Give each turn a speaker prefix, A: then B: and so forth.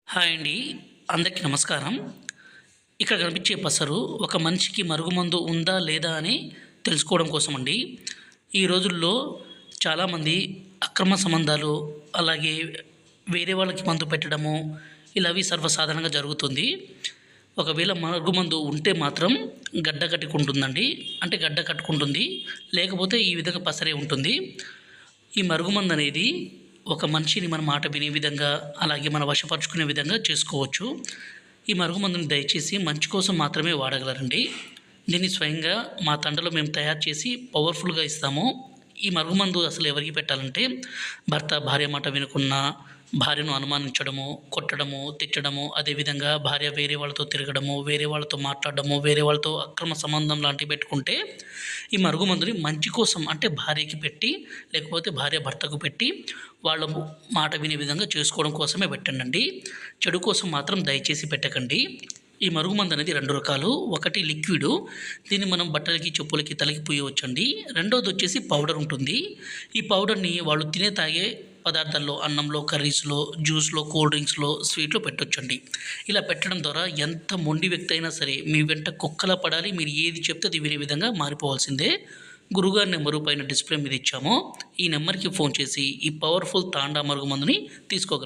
A: Hi అండి. అందరికీ నమస్కారం. ఇక్కడ కనిపించే పసరు ఒక మనిషికి మరుగుమందు ఉందా? లేదా? అని తెలుసుకోవడం కోసమండి. ఈ రోజుల్లో చాలామంది అక్రమ సంబంధాలు, అలాగే వేరే వాళ్ళకి మందు పెట్టడము, ఇలావి సర్వసాధారణంగా జరుగుతుంది. ఒకవేళ మరుగుమందు ఉంటే మాత్రం గడ్డ కట్టుకుంటుందండి. అంటే గడ్డ కట్టుకుంటుంది. లేకపోతే ఈ విధంగా పసరే ఉంటుంది. ఈ మరుగుమందు అనేది ఒక మనిషిని మన మాట వినే విధంగా, అలాగే మన వశపరుచుకునే విధంగా చేసుకోవచ్చు. ఈ మరుగుమందుని దయచేసి మంచి కోసం మాత్రమే వాడగలరండి. దీన్ని స్వయంగా మా తండలో మేము తయారు చేసి పవర్ఫుల్గా ఇస్తాము. ఈ మరుగుమందు అసలు ఎవరికి పెట్టాలంటే, భర్త భార్య మాట వినకున్నా, భార్యను అనుమానించడము, కొట్టడము, తిట్టడము, అదేవిధంగా భార్య వేరే వాళ్ళతో తిరగడము, వేరే వాళ్ళతో మాట్లాడడము, వేరే వాళ్ళతో అక్రమ సంబంధం లాంటివి పెట్టుకుంటే, ఈ మరుగుమందుని మంచి కోసం అంటే భార్యకి పెట్టి, లేకపోతే భార్య భర్తకు పెట్టి వాళ్ళ మాట వినే విధంగా చేసుకోవడం కోసమే పెట్టండి. చెడు కోసం మాత్రం దయచేసి పెట్టకండి. ఈ మరుగుమందు అనేది 2 రకాలు. ఒకటి లిక్విడు, దీన్ని మనం బట్టలకి, చెప్పులకి, తలకి పూయవచ్చండి. రెండోది వచ్చేసి పౌడర్ ఉంటుంది. ఈ పౌడర్ని వాళ్ళు తాగే పదార్థాల్లో, అన్నంలో, కర్రీస్లో, జ్యూస్లో, కూల్ డ్రింక్స్లో, స్వీట్లో పెట్టొచ్చండి. ఇలా పెట్టడం ద్వారా ఎంత మొండి వ్యక్తి అయినా సరే మీ వెంట కుక్కలా పడాలి. మీరు ఏది చెప్తే అది వినే విధంగా మారిపోవాల్సిందే. గురుగారి నెంబరు పైన డిస్ప్లే మీద ఇచ్చాము. ఈ నెంబర్కి ఫోన్ చేసి ఈ పవర్ఫుల్ తాండా మరుగుమందుని తీసుకోగలరు.